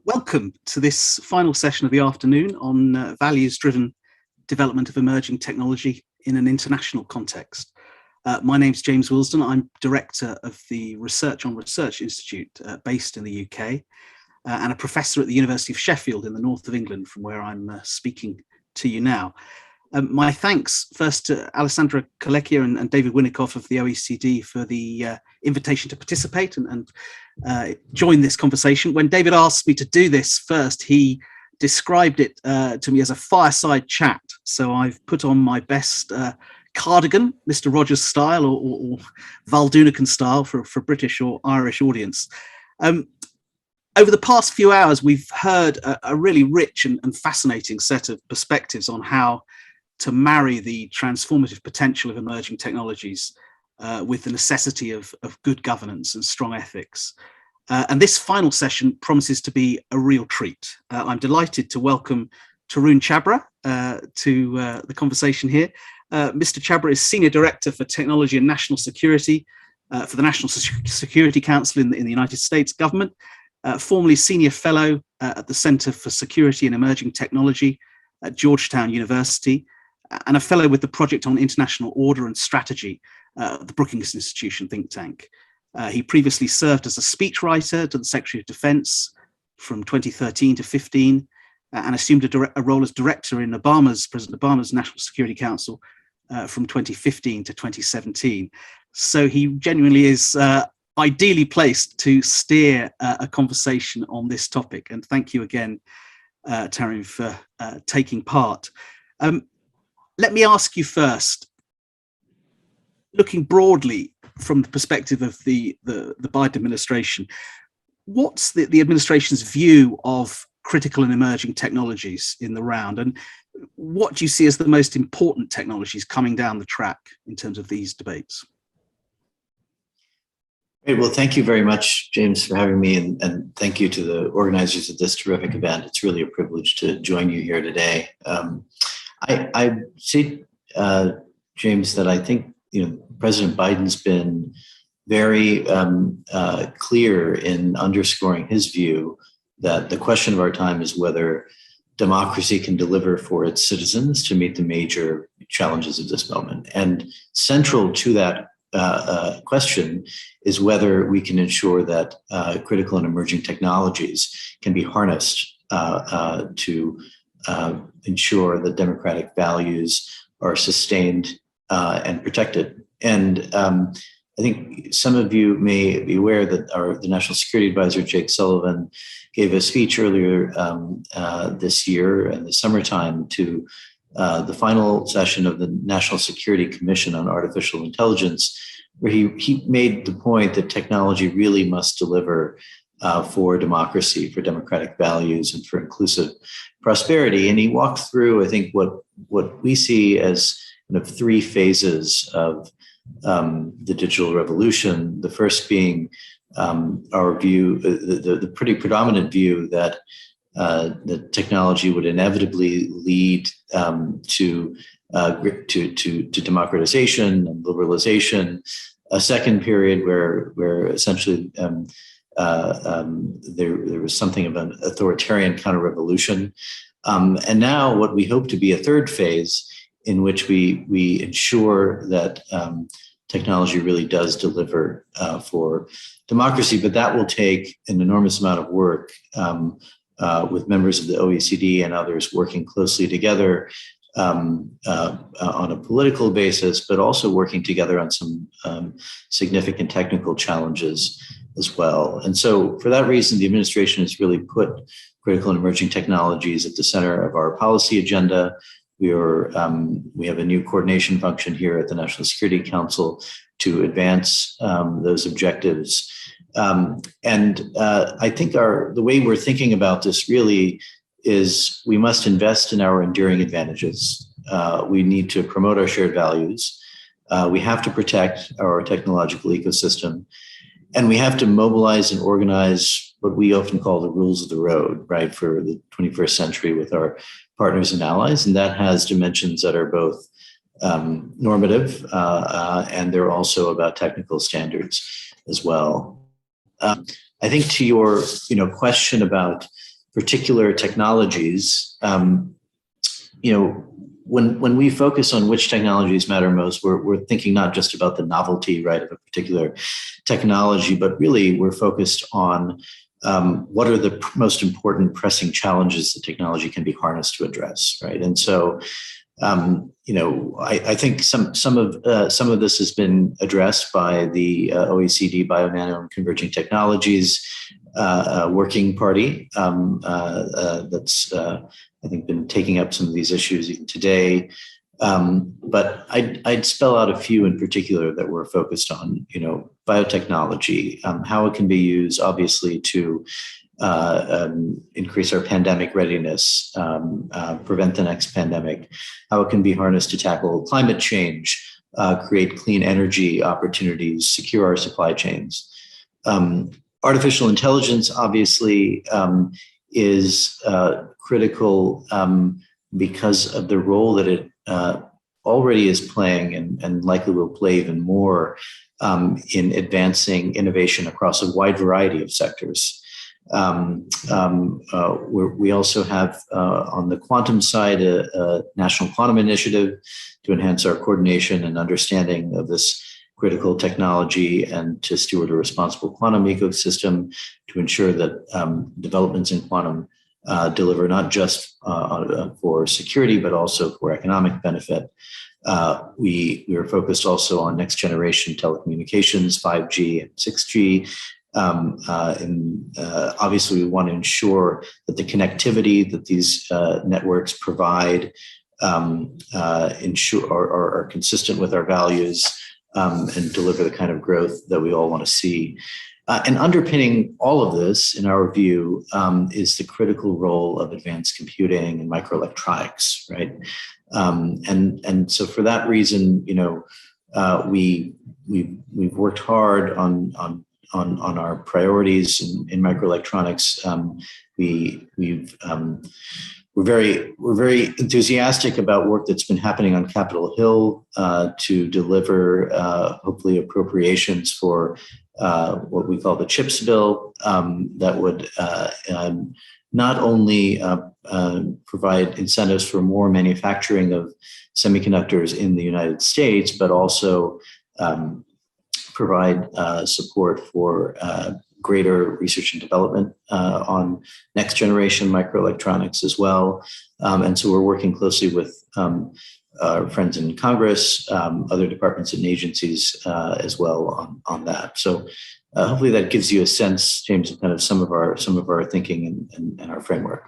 Welcome to this final session of the afternoon on values-driven development of emerging technology in an international context. My name's James Wilsdon. I'm Director of the Research on Research Institute based in the UK and a professor at the University of Sheffield in the north of England, from where I'm speaking to you now. My thanks first to Alessandra Colecchia and David Winikoff of the OECD for the invitation to participate and join this conversation. When David asked me to do this first, he described it to me as a fireside chat. So I've put on my best cardigan, Mr. Rogers style, or Valdoonican style for a British or Irish audience. Over the past few hours, we've heard a really rich and fascinating set of perspectives on how to marry the transformative potential of emerging technologies with the necessity of good governance and strong ethics. And this final session promises to be a real treat. I'm delighted to welcome Tarun Chhabra to the conversation here. Mr. Chhabra is Senior Director for Technology and National Security for the National Security Council in the United States government, formerly Senior Fellow at the Center for Security and Emerging Technology at Georgetown University, and a fellow with the Project on International Order and Strategy, the Brookings Institution think tank. He previously served as a speechwriter to the Secretary of Defense from 2013 to 15, and assumed a role as director in President Obama's National Security Council from 2015 to 2017. So he genuinely is ideally placed to steer a conversation on this topic. And thank you again, Tarun, for taking part. Let me ask you first, looking broadly from the perspective of the Biden administration, what's the administration's view of critical and emerging technologies in the round, and what do you see as the most important technologies coming down the track in terms of these debates? Great. Well, thank you very much, James, for having me, and thank you to the organizers of this terrific event. It's really a privilege to join you here today. I see, James, that I think President Biden's been very clear in underscoring his view that the question of our time is whether democracy can deliver for its citizens to meet the major challenges of this moment. And central to that question is whether we can ensure that critical and emerging technologies can be harnessed to ensure that democratic values are sustained and protected. And I think some of you may be aware that the National Security Advisor, Jake Sullivan, gave a speech earlier this year in the summertime to the final session of the National Security Commission on Artificial Intelligence, where he made the point that technology really must deliver for democracy, for democratic values, and for inclusive prosperity. And he walked through, I think, what we see as kind of three phases of the digital revolution. The first being our view, the pretty predominant view that the technology would inevitably lead to democratization and liberalization. A second period where essentially there was something of an authoritarian counter-revolution. And now what we hope to be a third phase in which we ensure that technology really does deliver for democracy, but that will take an enormous amount of work with members of the OECD and others working closely together on a political basis, but also working together on some significant technical challenges as well. And so for that reason, the administration has really put critical and emerging technologies at the center of our policy agenda. We have a new coordination function here at the National Security Council to advance those objectives. And I think the way we're thinking about this really is we must invest in our enduring advantages. We need to promote our shared values. We have to protect our technological ecosystem. And we have to mobilize and organize what we often call the rules of the road, right, for the 21st century with our partners and allies. And that has dimensions that are both normative and they're also about technical standards as well. I think to your question about particular technologies, when we focus on which technologies matter most, we're thinking not just about the novelty, right, of a particular technology, but really we're focused on what are the most important pressing challenges that technology can be harnessed to address, right? And so, I think some of this has been addressed by the OECD Bio, Nano, and Converging Technologies Working Party that's I think been taking up some of these issues even today. But I'd spell out a few in particular that we're focused on. Biotechnology, how it can be used, obviously, to increase our pandemic readiness, prevent the next pandemic, how it can be harnessed to tackle climate change, create clean energy opportunities, secure our supply chains. Artificial intelligence, obviously, is critical because of the role that it already is playing and likely will play even more in advancing innovation across a wide variety of sectors. We also have on the quantum side a national quantum initiative to enhance our coordination and understanding of this critical technology and to steward a responsible quantum ecosystem to ensure that developments in quantum deliver not just for security, but also for economic benefit. We are focused also on next generation telecommunications, 5G and 6G. Obviously, we want to ensure that the connectivity that these networks provide are consistent with our values and deliver the kind of growth that we all want to see. And underpinning all of this, in our view, is the critical role of advanced computing and microelectronics, right? And so for that reason, we've worked hard on our priorities in microelectronics. We're very enthusiastic about work that's been happening on Capitol Hill to deliver hopefully appropriations for what we call the CHIPS bill that would not only provide incentives for more manufacturing of semiconductors in the United States, but also provide support for greater research and development on next generation microelectronics as well. And so we're working closely with our friends in Congress, other departments and agencies as well on that. So hopefully that gives you a sense, James, of kind of some of our thinking and our framework.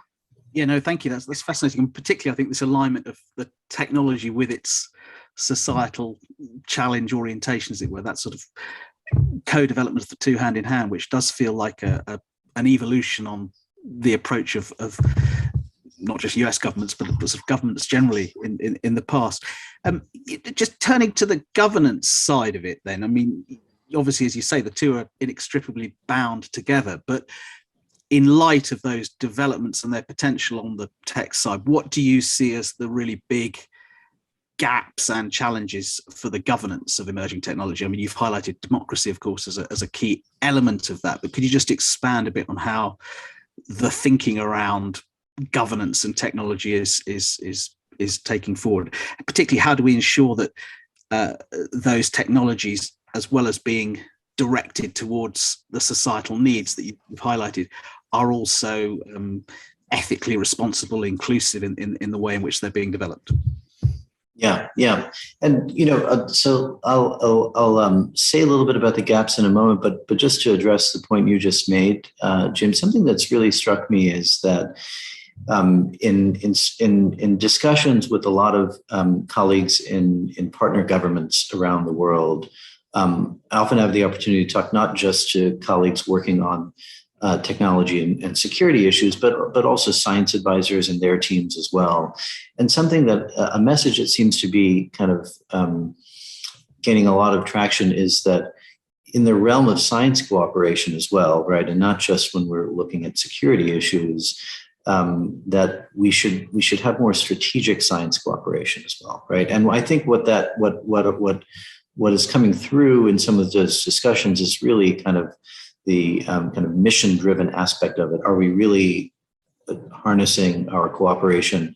Yeah, no, thank you. That's fascinating. And particularly, I think this alignment of the technology with its societal challenge orientation, as it were, that sort of co-development of the two hand in hand, which does feel like an evolution on the approach of not just US governments, but sort of governments generally in the past. Just turning to the governance side of it then, I mean, obviously, as you say, the two are inextricably bound together, but in light of those developments and their potential on the tech side, what do you see as the really big gaps and challenges for the governance of emerging technology? I mean, you've highlighted democracy, of course, as a key element of that, but could you just expand a bit on how the thinking around governance and technology is taking forward? And particularly, how do we ensure that those technologies, as well as being directed towards the societal needs that you've highlighted, are also ethically responsible, inclusive in the way in which they're being developed? Yeah, and so I'll say a little bit about the gaps in a moment, but just to address the point you just made, Jim, something that's really struck me is that in discussions with a lot of colleagues in partner governments around the world, I often have the opportunity to talk not just to colleagues working on technology and security issues, but also science advisors and their teams as well. And something that a message that seems to be kind of gaining a lot of traction is that in the realm of science cooperation as well, right, and not just when we're looking at security issues, that we should have more strategic science cooperation as well, right? And I think what is coming through in some of those discussions is really kind of the kind of mission-driven aspect of it. Are we really harnessing our cooperation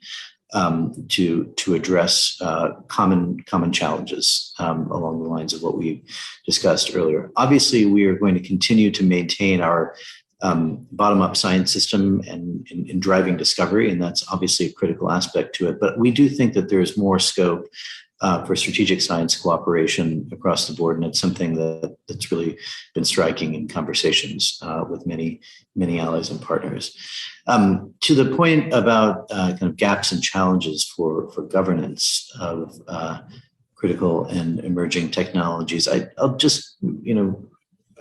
to address common challenges along the lines of what we discussed earlier. Obviously, we are going to continue to maintain our bottom-up science system and in driving discovery, and that's obviously a critical aspect to it. But we do think that there's more scope for strategic science cooperation across the board, and it's something that's really been striking in conversations with many allies and partners. To the point about kind of gaps and challenges for governance of critical and emerging technologies, I'll just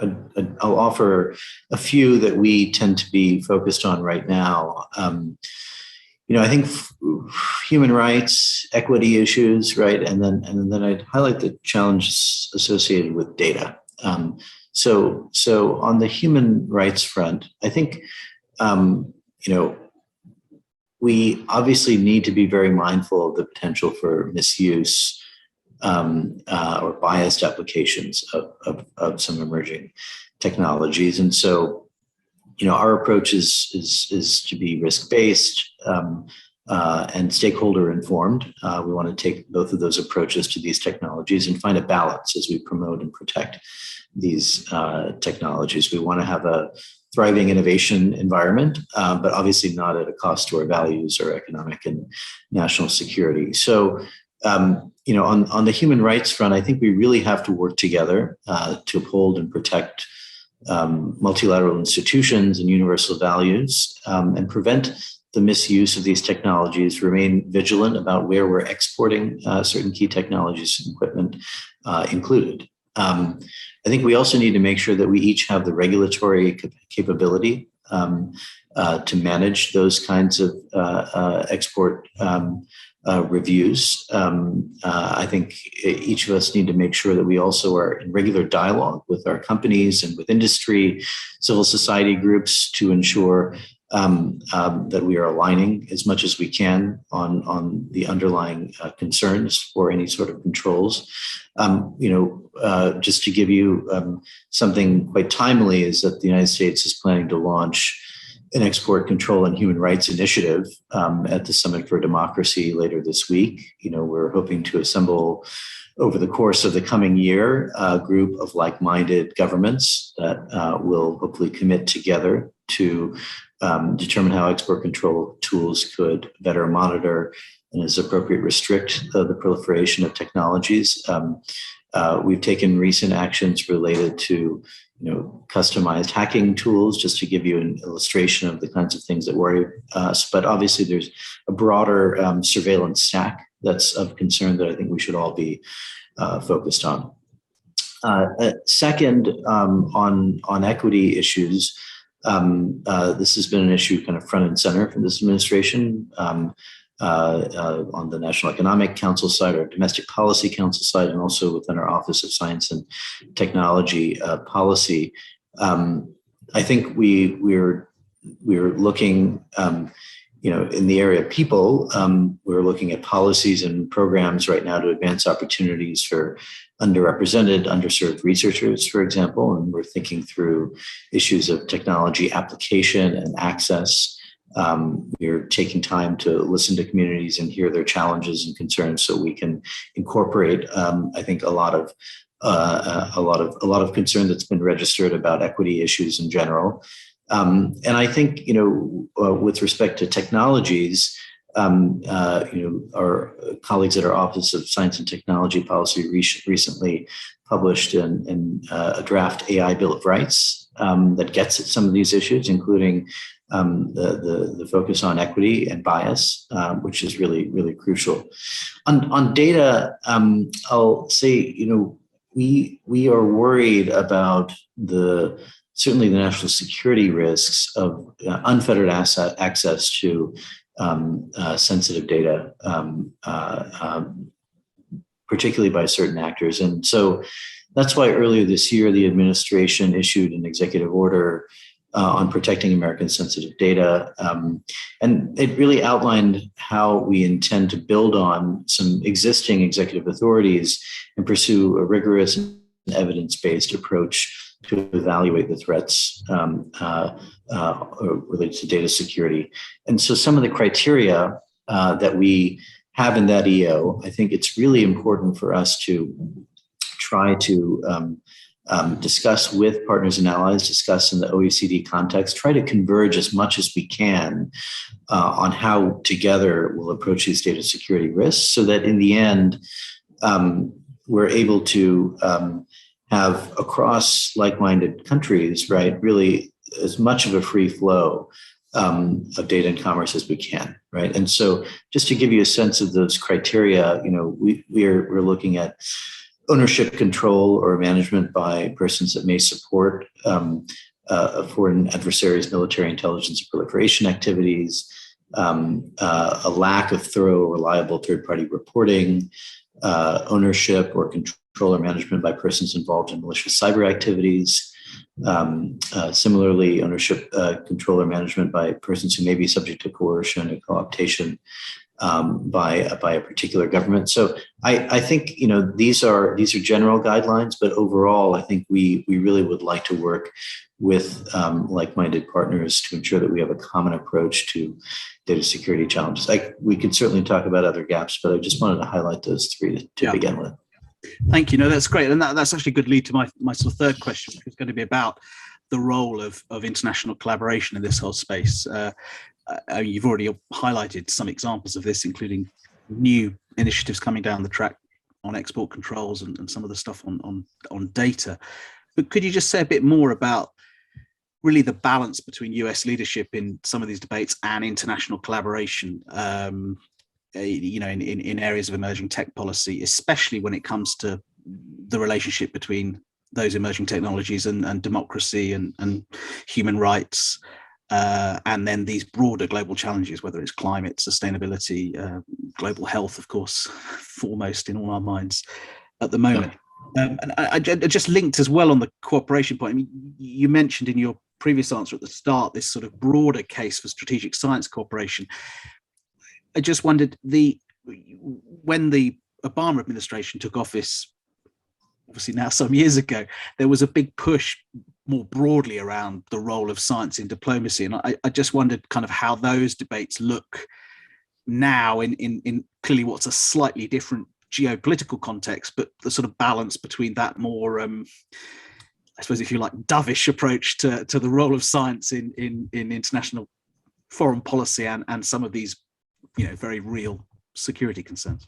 I'll offer a few that we tend to be focused on right now. I think human rights, equity issues, right, and then I'd highlight the challenges associated with data. So on the human rights front, I think we obviously need to be very mindful of the potential for misuse or biased applications of some emerging technologies, and so. Our approach is to be risk-based and stakeholder informed. We want to take both of those approaches to these technologies and find a balance as we promote and protect these technologies. We want to have a thriving innovation environment, but obviously not at a cost to our values or economic and national security. So, on the human rights front, I think we really have to work together to uphold and protect multilateral institutions and universal values, and prevent the misuse of these technologies, remain vigilant about where we're exporting certain key technologies and equipment included. I think we also need to make sure that we each have the regulatory capability to manage those kinds of export reviews. I think each of us need to make sure that we also are in regular dialogue with our companies and with industry, civil society groups to ensure that we are aligning as much as we can on the underlying concerns for any sort of controls. Just to give you something quite timely is that the United States is planning to launch an export control and human rights initiative at the Summit for Democracy later this week. We're hoping to assemble over the course of the coming year a group of like-minded governments that will hopefully commit together to determine how export control tools could better monitor and, as appropriate, restrict the proliferation of technologies. We've taken recent actions related to customized hacking tools, just to give you an illustration of the kinds of things that worry us. But obviously, there's a broader surveillance stack that's of concern that I think we should all be focused on. Second, on equity issues, this has been an issue kind of front and center for this administration. On the National Economic Council side or Domestic Policy Council side, and also within our Office of Science and Technology Policy. I think we're looking, in the area of people, we're looking at policies and programs right now to advance opportunities for underrepresented, underserved researchers, for example, and we're thinking through issues of technology application and access. We're taking time to listen to communities and hear their challenges and concerns, so we can incorporate, I think, a lot of concern that's been registered about equity issues in general. And I think, with respect to technologies, our colleagues at our Office of Science and Technology Policy recently published a draft AI Bill of Rights that gets at some of these issues, including the focus on equity and bias, which is really, really crucial. On data, I'll say, we are worried about certainly the national security risks of unfettered access to sensitive data, particularly by certain actors. And so that's why earlier this year, the administration issued an executive order on protecting American sensitive data. And it really outlined how we intend to build on some existing executive authorities and pursue a rigorous and evidence-based approach to evaluate the threats related to data security. And so some of the criteria that we have in that EO, I think it's really important for us to try to discuss with partners and allies, discuss in the OECD context, try to converge as much as we can on how together we'll approach these data security risks so that in the end, we're able to have across like-minded countries, right, really as much of a free flow of data and commerce as we can, right? And so just to give you a sense of those criteria, we're looking at ownership, control, or management by persons that may support foreign adversaries' military intelligence and proliferation activities, a lack of thorough, reliable third-party reporting, ownership or control or management by persons involved in malicious cyber activities. Similarly, ownership, control, or management by persons who may be subject to coercion or co-optation by a particular government. So I think these are general guidelines, but overall, I think we really would like to work with like-minded partners to ensure that we have a common approach to data security challenges. We could certainly talk about other gaps, but I just wanted to highlight those three to begin with. Thank you. No, that's great. And that's actually a good lead to my sort of third question, which is going to be about the role of international collaboration in this whole space. You've already highlighted some examples of this, including new initiatives coming down the track on export controls and some of the stuff on data. But could you just say a bit more about really the balance between US leadership in some of these debates and international collaboration, in areas of emerging tech policy, especially when it comes to the relationship between those emerging technologies and democracy and human rights, and then these broader global challenges, whether it's climate, sustainability, global health, of course, foremost in all our minds at the moment. And I just linked as well on the cooperation point. I mean, you mentioned in your previous answer at the start this sort of broader case for strategic science cooperation. I just wondered, when the Obama administration took office, obviously now some years ago, there was a big push more broadly around the role of science in diplomacy. And I just wondered kind of how those debates look now in clearly what's a slightly different geopolitical context, but the sort of balance between that more, I suppose, if you like, dovish approach to the role of science in international foreign policy and some of these, very real security concerns.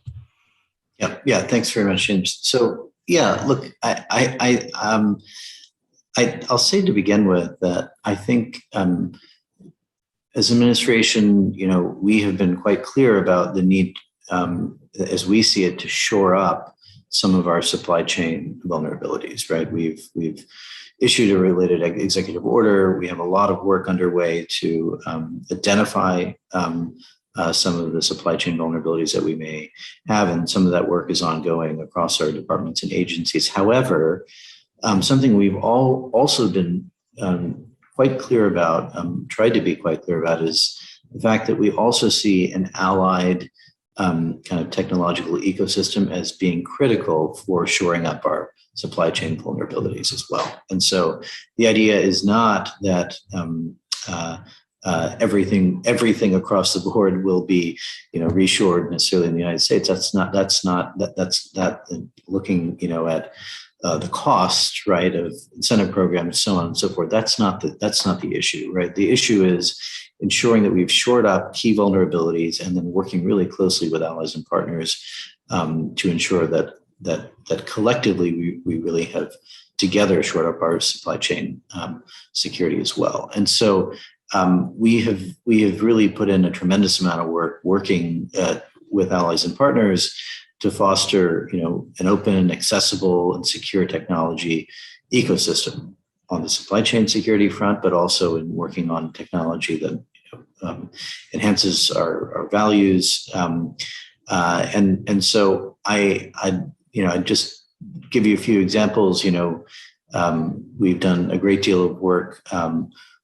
Yeah. Thanks very much, James. So yeah, look, I'll say to begin with that I think as administration, we have been quite clear about the need, as we see it, to shore up some of our supply chain vulnerabilities. Right? We've issued a related executive order. We have a lot of work underway to identify some of the supply chain vulnerabilities that we may have, and some of that work is ongoing across our departments and agencies. However, something we've also been quite clear about, tried to be quite clear about, is the fact that we also see an allied kind of technological ecosystem as being critical for shoring up our supply chain vulnerabilities as well. And so the idea is not that everything across the board will be, reshored necessarily in the United States. That's looking, at the cost, right, of incentive programs, so on and so forth. That's not the issue, right? The issue is ensuring that we've shored up key vulnerabilities and then working really closely with allies and partners to ensure that collectively we really have together shored up our supply chain security as well. And so we have really put in a tremendous amount of work working with allies and partners to foster, an open, accessible, and secure technology ecosystem on the supply chain security front, but also in working on technology that enhances our values. And so I just give you a few examples. We've done a great deal of work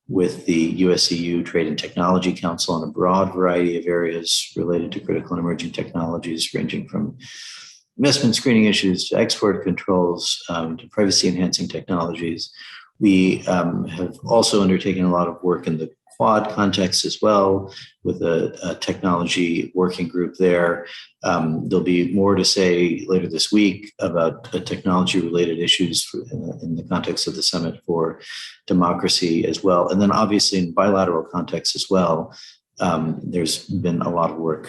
with the US-EU Trade and Technology Council on a broad variety of areas related to critical and emerging technologies, ranging from investment screening issues to export controls to privacy-enhancing technologies. We have also undertaken a lot of work in the Quad context as well, with a technology working group there. There'll be more to say later this week about technology-related issues in the context of the Summit for Democracy as well. And then obviously in bilateral context as well, there's been a lot of work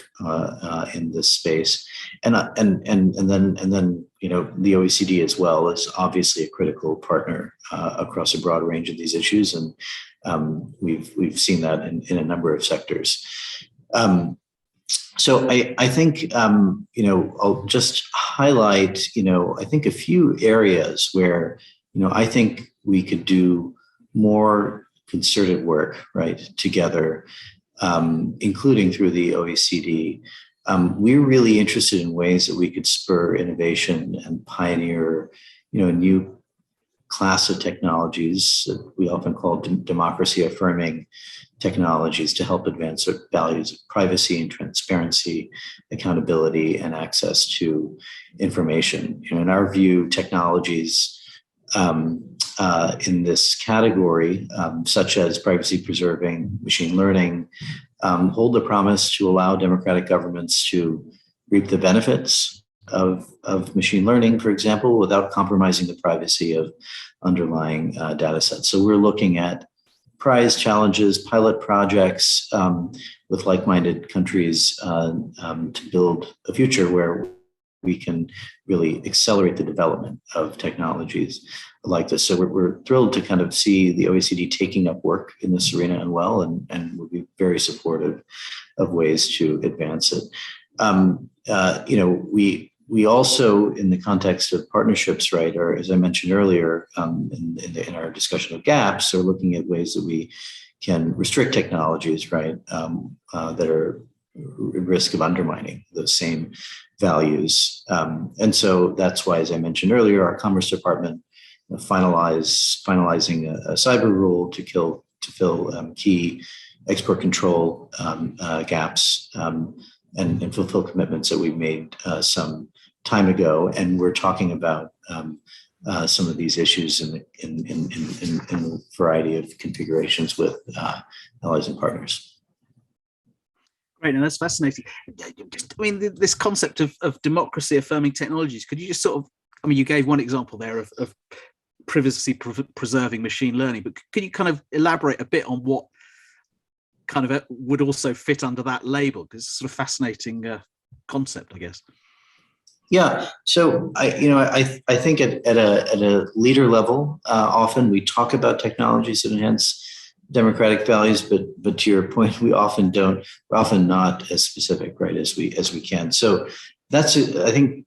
in this space, and then the OECD as well is obviously a critical partner across a broad range of these issues, and we've seen that in a number of sectors. So I think I'll just highlight I think a few areas where I think we could do more concerted work together. Including through the OECD. We're really interested in ways that we could spur innovation and pioneer, a new class of technologies that we often call democracy affirming technologies to help advance our values of privacy and transparency, accountability, and access to information. In our view, technologies in this category, such as privacy-preserving machine learning, hold the promise to allow democratic governments to reap the benefits of machine learning, for example, without compromising the privacy of underlying data sets. So we're looking at prize challenges, pilot projects with like-minded countries to build a future where we can really accelerate the development of technologies like this. So we're thrilled to kind of see the OECD taking up work in this arena and we'll be very supportive of ways to advance it. We also, in the context of partnerships, or as I mentioned earlier, in our discussion of gaps, are looking at ways that we can restrict technologies, that are at risk of undermining those same values. And so that's why, as I mentioned earlier, our Commerce Department finalizing a cyber rule to fill key export control gaps and fulfill commitments that we've made some time ago. And we're talking about some of these issues in a variety of configurations with allies and partners. Great, and that's fascinating. This concept of democracy affirming technologies, could you just you gave one example there of privacy preserving machine learning, but could you kind of elaborate a bit on what kind of would also fit under that label? Because it's sort of fascinating concept, I guess. Yeah. So I think at a leader level, often we talk about technologies that enhance democratic values, but to your point, we're often not as specific, as we can. So that's I think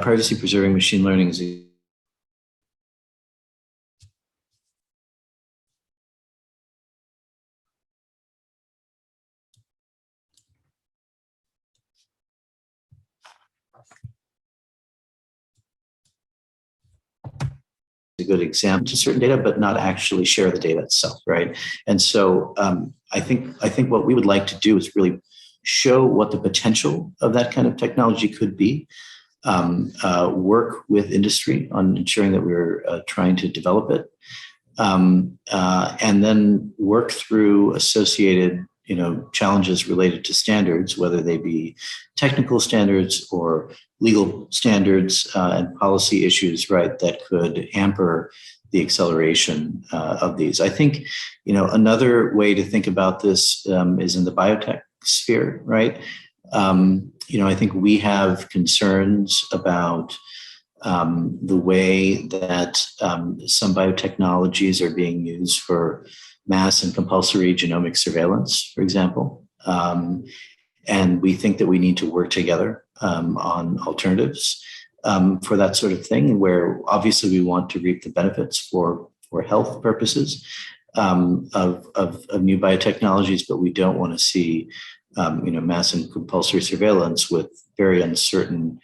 privacy preserving machine learning is a good example to certain data, but not actually share the data itself, And so I think what we would like to do is really show what the potential of that kind of technology could be, work with industry on ensuring that we're trying to develop it, and then work through associated challenges related to standards, whether they be technical standards or legal standards and policy issues, that could hamper the acceleration of these. I think, another way to think about this is in the biotech sphere, I think we have concerns about the way that some biotechnologies are being used for mass and compulsory genomic surveillance, for example. And we think that we need to work together on alternatives for that sort of thing, where obviously we want to reap the benefits for health purposes of new biotechnologies, but we don't want to see mass and compulsory surveillance with very uncertain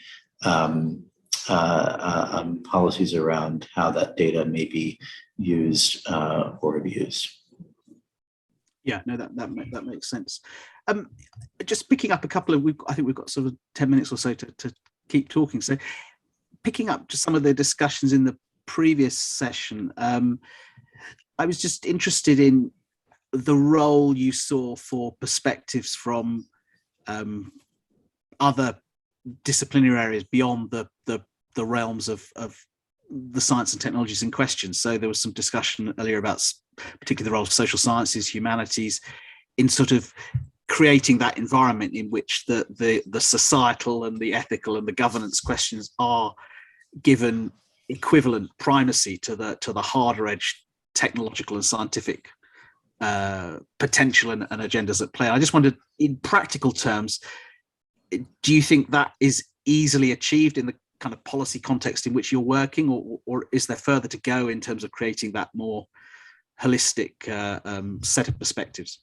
policies around how that data may be used or abused. Yeah, no, that makes sense. Just picking up a couple of, I think we've got sort of 10 minutes or so to keep talking. So picking up just some of the discussions in the previous session, I was just interested in the role you saw for perspectives from other disciplinary areas beyond the realms of the science and technologies in question. So there was some discussion earlier about particularly the role of social sciences, humanities, in sort of creating that environment in which the societal and the ethical and the governance questions are given equivalent primacy to the harder edge technological and scientific potential and agendas at play. I just wondered, in practical terms, do you think that is easily achieved in the kind of policy context in which you're working, or is there further to go in terms of creating that more holistic set of perspectives?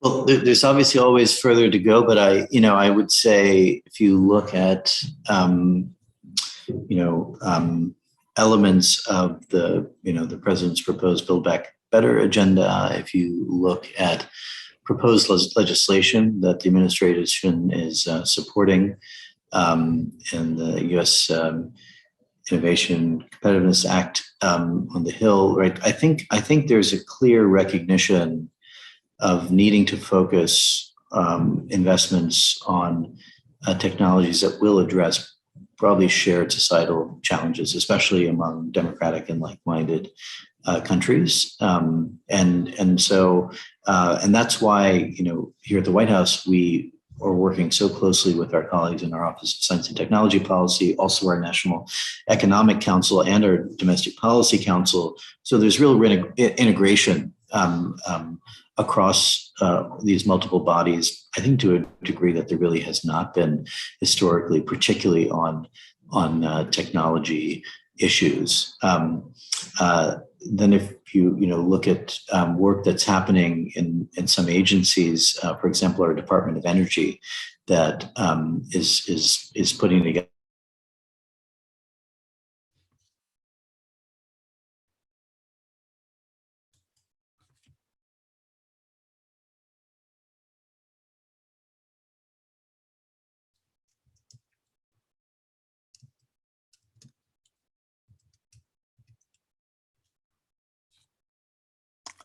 Well, there's obviously always further to go, but I would say if you look at, elements of the president's proposed Build Back Better agenda, if you look at proposed legislation that the administration is supporting in the U.S. Innovation Competitiveness Act on the Hill, right? I think there's a clear recognition of needing to focus investments on technologies that will address broadly shared societal challenges, especially among democratic and like-minded countries. And that's why, here at the White House, we are working so closely with our colleagues in our Office of Science and Technology Policy, also our National Economic Council and our Domestic Policy Council. So there's real integration across these multiple bodies, I think to a degree that there really has not been historically, particularly on technology issues. Then if you look at work that's happening in some agencies, for example, our Department of Energy, that is putting together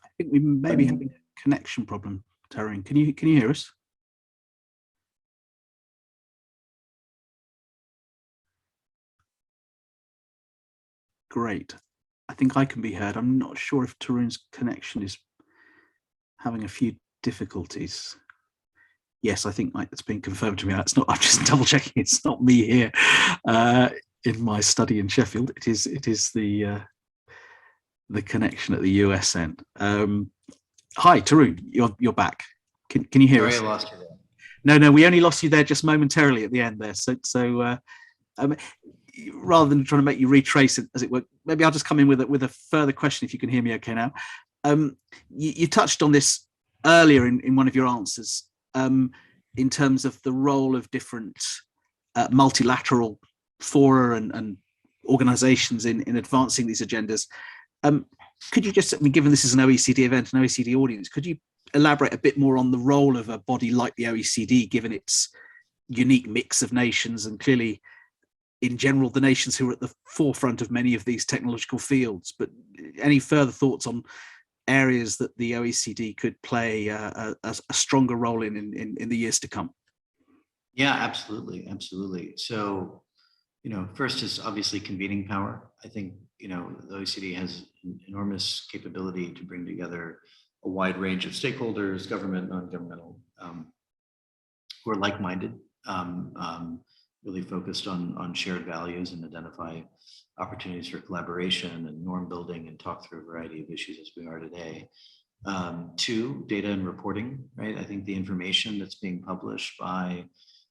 I think we may be having a connection problem, Tarun. Can you hear us? Great. I think I can be heard. I'm not sure if Tarun's connection is having a few difficulties. Yes, I think it's been confirmed to me. That's not. I'm just double checking. It's not me here in my study in Sheffield. It is the connection at the US end. Hi, Tarun. You're back. Can you hear us? Sorry, I lost you there. No, we only lost you there just momentarily at the end there. So rather than trying to make you retrace it, as it were, maybe I'll just come in with a further question if you can hear me okay now. You touched on this earlier in one of your answers in terms of the role of different multilateral fora and organizations in advancing these agendas. Could you just, given this is an OECD event, an OECD audience, could you elaborate a bit more on the role of a body like the OECD, given its unique mix of nations and clearly, in general, the nations who are at the forefront of many of these technological fields? But any further thoughts on areas that the OECD could play a stronger role in the years to come? Yeah, absolutely. So, first is obviously convening power. I think, the OECD has an enormous capability to bring together a wide range of stakeholders, government, non-governmental, who are like-minded, really focused on shared values and identify opportunities for collaboration and norm building and talk through a variety of issues as we are today. Two, data and reporting, right? I think the information that's being published by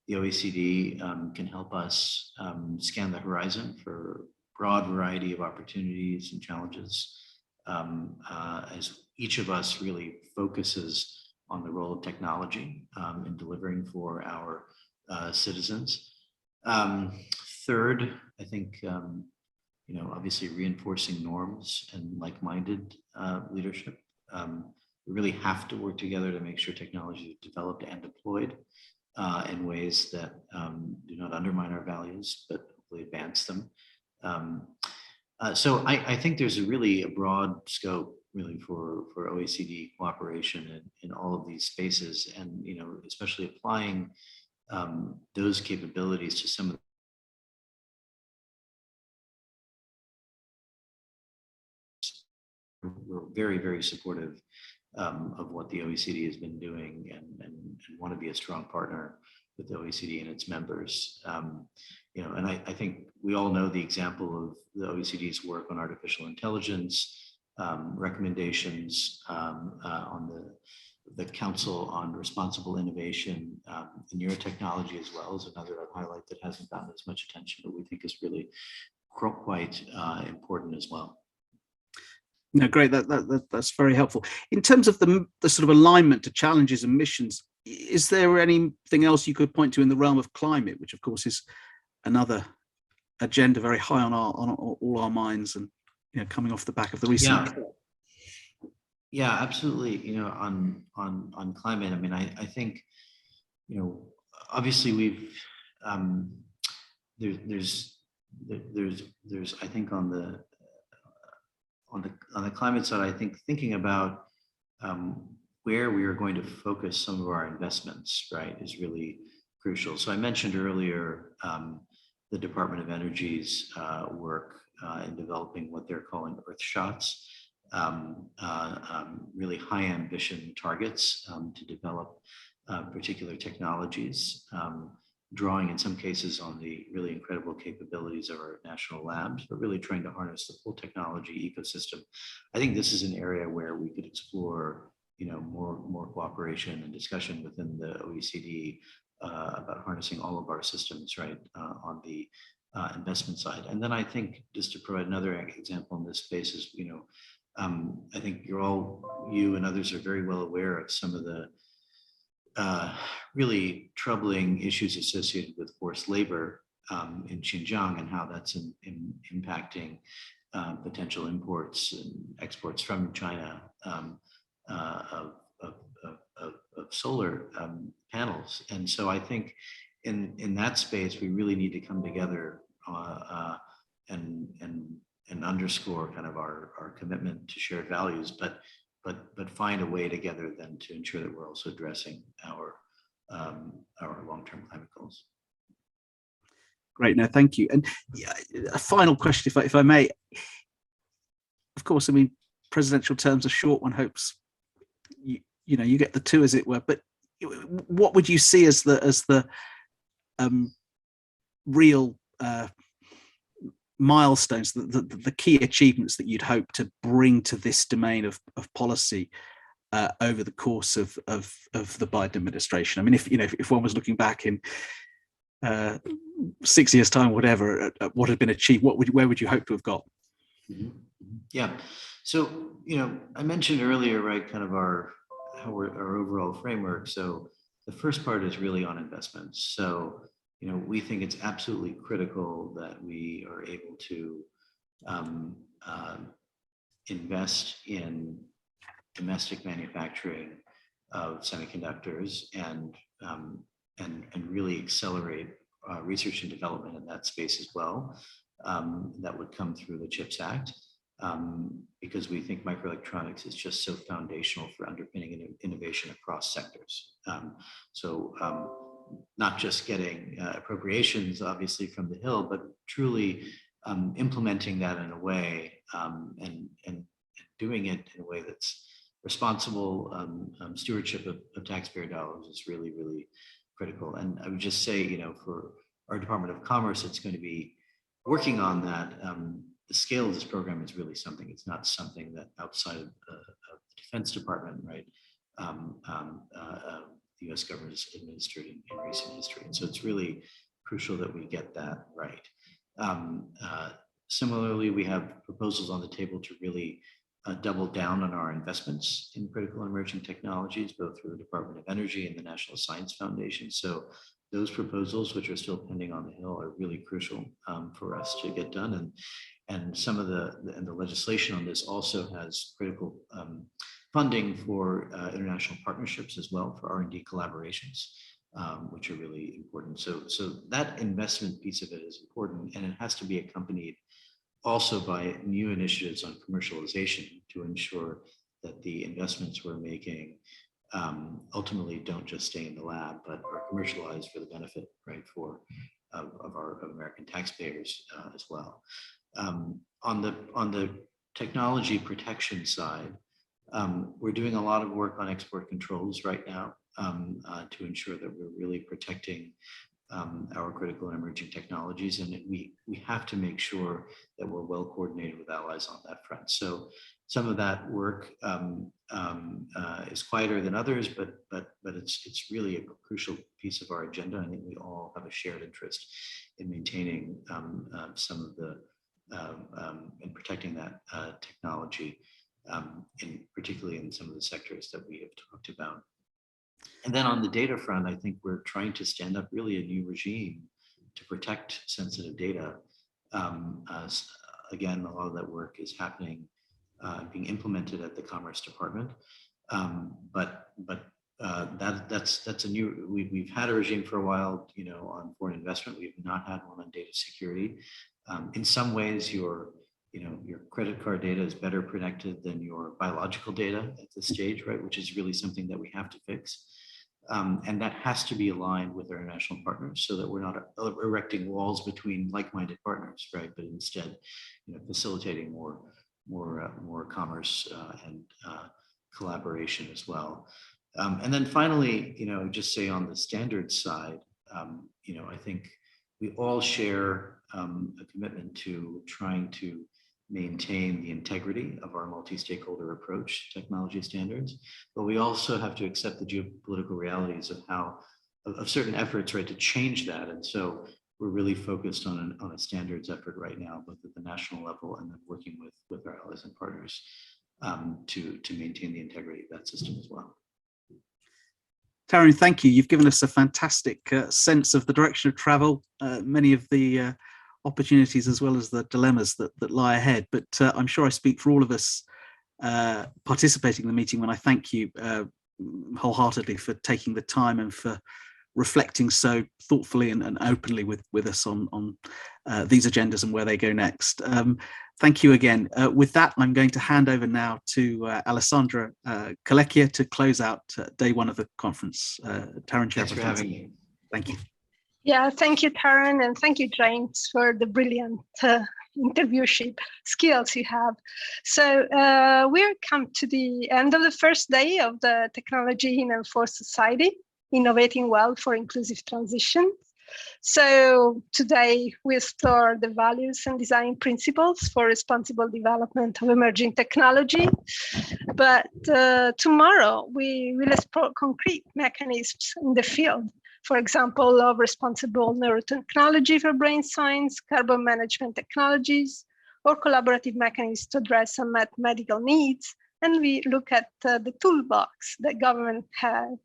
the OECD can help us scan the horizon for a broad variety of opportunities and challenges as each of us really focuses on the role of technology in delivering for our citizens. Third, I think, obviously reinforcing norms and like-minded leadership. We really have to work together to make sure technology is developed and deployed in ways that do not undermine our values, but hopefully advance them. So I think there's a broad scope really for OECD cooperation in all of these spaces, and especially applying those capabilities to some of we're very, very supportive of what the OECD has been doing, and want to be a strong partner with the OECD and its members. And I think we all know the example of the OECD's work on artificial intelligence, recommendations on the Council on Responsible Innovation in neurotechnology as well is another highlight that hasn't gotten as much attention, but we think is really quite important as well. No, great. That's very helpful. In terms of the sort of alignment to challenges and missions, is there anything else you could point to in the realm of climate, which of course is another agenda very high on all our minds, and coming off the back of the recent. Yeah, absolutely. On climate, I mean, I think obviously we've there's I think on the climate side, I think thinking about where we are going to focus some of our investments, right, is really crucial. So I mentioned earlier the Department of Energy's work in developing what they're calling Earth shots, really high ambition targets to develop particular technologies, drawing in some cases on the really incredible capabilities of our national labs, but really trying to harness the full technology ecosystem. I think this is an area where we could explore, more cooperation and discussion within the OECD about harnessing all of our systems, right, on the investment side. And then I think, just to provide another example in this space is, I think you and others are very well aware of some of the really troubling issues associated with forced labor in Xinjiang, and how that's impacting potential imports and exports from China of solar panels. And so I think in that space, we really need to come together and underscore kind of our commitment to shared values, but find a way together then to ensure that we're also addressing our long-term climate goals. Great, no, thank you. And a final question, if I may. Of course, I mean, presidential terms are short. One hopes you get the two, as it were. But what would you see as the real milestones, the key achievements that you'd hope to bring to this domain of policy over the course of the Biden administration? I mean, if one was looking back in 6 years' time, whatever, at what had been achieved, where would you hope to have got? Mm-hmm. Yeah. So, I mentioned earlier, right, kind of our overall framework. So the first part is really on investments. So, we think it's absolutely critical that we are able to invest in domestic manufacturing of semiconductors and really accelerate research and development in that space as well. That would come through the CHIPS Act, because we think microelectronics is just so foundational for underpinning innovation across sectors. Not just getting appropriations, obviously, from the Hill, but truly implementing that in a way and doing it in a way that's responsible stewardship of taxpayer dollars is really, really critical. And I would just say, for our Department of Commerce, it's going to be working on that. The scale of this program is really something. It's not something that outside of the Defense Department, right, the U.S. government has administered in recent history. And so it's really crucial that we get that right. Similarly, we have proposals on the table to really double down on our investments in critical and emerging technologies, both through the Department of Energy and the National Science Foundation. So those proposals, which are still pending on the Hill, are really crucial for us to get done. And some of the legislation on this also has critical funding for international partnerships as well, for R&D collaborations, which are really important. So that investment piece of it is important, and it has to be accompanied also by new initiatives on commercialization to ensure that the investments we're making ultimately don't just stay in the lab, but are commercialized for the benefit, right, of American taxpayers as well. On the technology protection side, we're doing a lot of work on export controls right now to ensure that we're really protecting our critical and emerging technologies, and we have to make sure that we're well coordinated with allies on that front. So some of that work is quieter than others, but it's really a crucial piece of our agenda. I think we all have a shared interest in maintaining some of the and protecting that technology, particularly in some of the sectors that we have talked about. And then on the data front, I think we're trying to stand up really a new regime to protect sensitive data. Again, a lot of that work is happening, being implemented at the Commerce Department. That's a new. We've had a regime for a while, on foreign investment. We've not had one on data security. In some ways, your credit card data is better protected than your biological data at this stage, right? Which is really something that we have to fix. And that has to be aligned with our international partners so that we're not erecting walls between like-minded partners, right? But instead, facilitating more commerce and collaboration as well. And then finally, just say on the standards side, I think we all share a commitment to trying to maintain the integrity of our multi-stakeholder approach to technology standards, but we also have to accept the geopolitical realities of certain efforts, right, to change that. And so we're really focused on a standards effort right now, both at the national level and then working with our allies and partners to maintain the integrity of that system as well. Tarun, thank you. You've given us a fantastic sense of the direction of travel, many of the opportunities as well as the dilemmas that lie ahead. But I'm sure I speak for all of us participating in the meeting when I thank you wholeheartedly for taking the time and for reflecting so thoughtfully and openly with us on these agendas and where they go next. Thank you again. With that, I'm going to hand over now to Alessandra Calecchia to close out day one of the conference. Tarun, thanks for having me. Thank you. Yeah, thank you, Tarun, and thank you, James, for the brilliant interviewship skills you have. So we're come to the end of the first day of the Technology in and for Society, Innovating Well for Inclusive Transition. So today we explore the values and design principles for responsible development of emerging technology. But tomorrow we will explore concrete mechanisms in the field. For example, of responsible neurotechnology for brain science, carbon management technologies, or collaborative mechanisms to address unmet medical needs. And we look at the toolbox that government have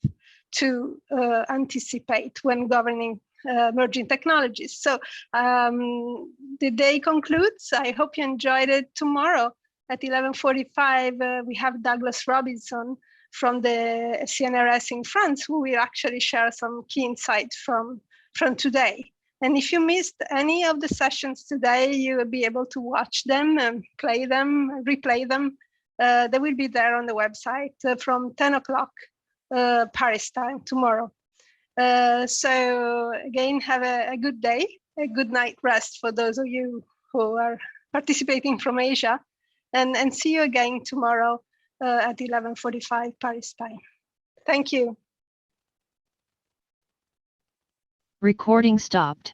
to anticipate when governing emerging technologies. So the day concludes. I hope you enjoyed it. Tomorrow at 11:45, we have Douglas Robinson from the CNRS in France, who will actually share some key insights from today. And if you missed any of the sessions today, you will be able to watch them and play them, replay them. They will be there on the website from 10 o'clock Paris time tomorrow. So again, have a good day, a good night rest for those of you who are participating from Asia, and see you again tomorrow at 11:45 Paris time. Thank you. Recording stopped.